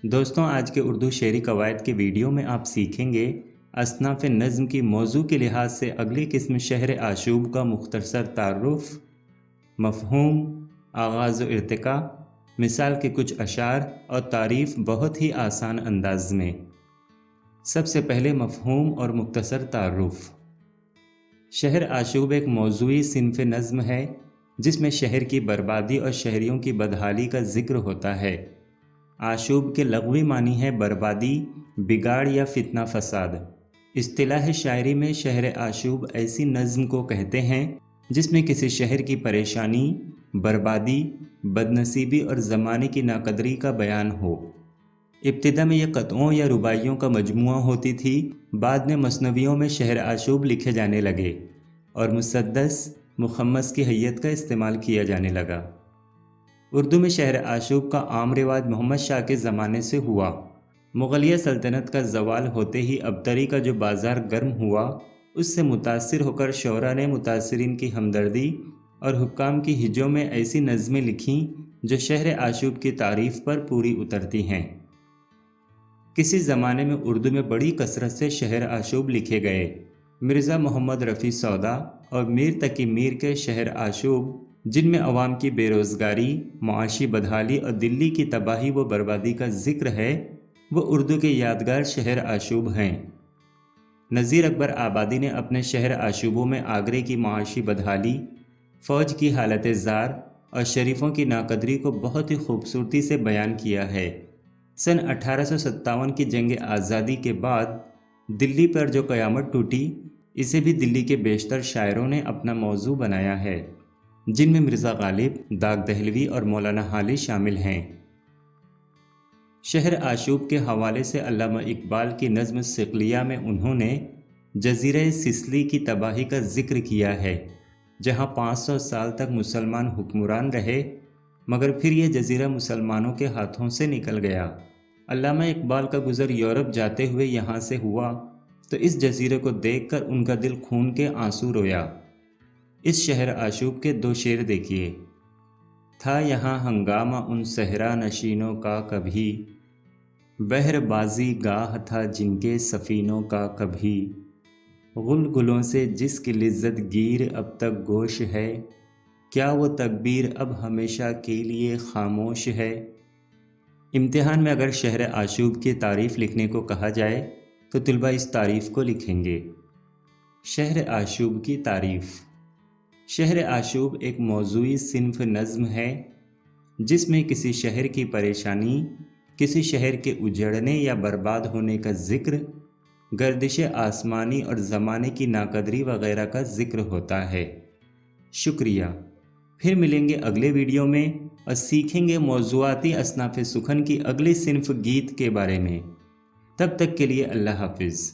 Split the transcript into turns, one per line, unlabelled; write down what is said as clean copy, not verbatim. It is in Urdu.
دوستوں، آج کے اردو شعری قواعد کے ویڈیو میں آپ سیکھیں گے اصناف نظم کی موضوع کے لحاظ سے اگلی قسم شہر آشوب کا مختصر تعارف، مفہوم، آغاز و ارتقاء، مثال کے کچھ اشعار اور تعریف بہت ہی آسان انداز میں۔ سب سے پہلے مفہوم اور مختصر تعارف۔ شہر آشوب ایک موضوعی صنف نظم ہے جس میں شہر کی بربادی اور شہریوں کی بدحالی کا ذکر ہوتا ہے۔ آشوب کے لغوی معنی ہے بربادی، بگاڑ یا فتنہ فساد۔ اصطلاح شاعری میں شہر آشوب ایسی نظم کو کہتے ہیں جس میں کسی شہر کی پریشانی، بربادی، بدنصیبی اور زمانے کی ناقدری کا بیان ہو۔ ابتدا میں یہ قطعوں یا رباعیوں کا مجموعہ ہوتی تھی، بعد میں مثنویوں میں شہر آشوب لکھے جانے لگے اور مسدس، مخمس کی حیت کا استعمال کیا جانے لگا۔ اردو میں شہر آشوب کا عام رواج محمد شاہ کے زمانے سے ہوا۔ مغلیہ سلطنت کا زوال ہوتے ہی ابتری کا جو بازار گرم ہوا، اس سے متاثر ہو کر شعراء نے متاثرین کی ہمدردی اور حکام کی ہجوں میں ایسی نظمیں لکھیں جو شہر آشوب کی تعریف پر پوری اترتی ہیں۔ کسی زمانے میں اردو میں بڑی کثرت سے شہر آشوب لکھے گئے۔ مرزا محمد رفیع سودا اور میر تقی میر کے شہر آشوب، جن میں عوام کی بے روزگاری، معاشی بدحالی اور دلی کی تباہی و بربادی کا ذکر ہے، وہ اردو کے یادگار شہر آشوب ہیں۔ نذیر اکبر آبادی نے اپنے شہر آشوبوں میں آگرے کی معاشی بدحالی، فوج کی حالت زار اور شریفوں کی ناقدری کو بہت ہی خوبصورتی سے بیان کیا ہے۔ سن 1857 کی جنگ آزادی کے بعد دلی پر جو قیامت ٹوٹی، اسے بھی دلی کے بیشتر شاعروں نے اپنا موضوع بنایا ہے، جن میں مرزا غالب، داغ دہلوی اور مولانا حالی شامل ہیں۔ شہر آشوب کے حوالے سے علامہ اقبال کی نظم صقلیہ میں انہوں نے جزیرہ سسلی کی تباہی کا ذکر کیا ہے، جہاں 500 سال تک مسلمان حکمران رہے، مگر پھر یہ جزیرہ مسلمانوں کے ہاتھوں سے نکل گیا۔ علامہ اقبال کا گزر یورپ جاتے ہوئے یہاں سے ہوا تو اس جزیرے کو دیکھ کر ان کا دل خون کے آنسو رویا۔ اس شہر آشوب کے 2 شعر دیکھیے۔ تھا یہاں ہنگامہ ان صحرا نشینوں کا کبھی، بحر بازی گاہ تھا جن کے سفینوں کا کبھی، غل گلوں سے جس کی لذت گیر اب تک گوش ہے، کیا وہ تکبیر اب ہمیشہ کے لیے خاموش ہے۔ امتحان میں اگر شہر آشوب کی تعریف لکھنے کو کہا جائے تو طلبہ اس تعریف کو لکھیں گے۔ شہر آشوب کی تعریف۔ شہر آشوب ایک موضوعی صنف نظم ہے جس میں کسی شہر کی پریشانی، کسی شہر کے اجڑنے یا برباد ہونے کا ذکر، گردش آسمانی اور زمانے کی ناقدری وغیرہ کا ذکر ہوتا ہے۔ شکریہ۔ پھر ملیں گے اگلے ویڈیو میں اور سیکھیں گے موضوعاتی اصناف سخن کی اگلی صنف گیت کے بارے میں۔ تب تک کے لیے اللہ حافظ۔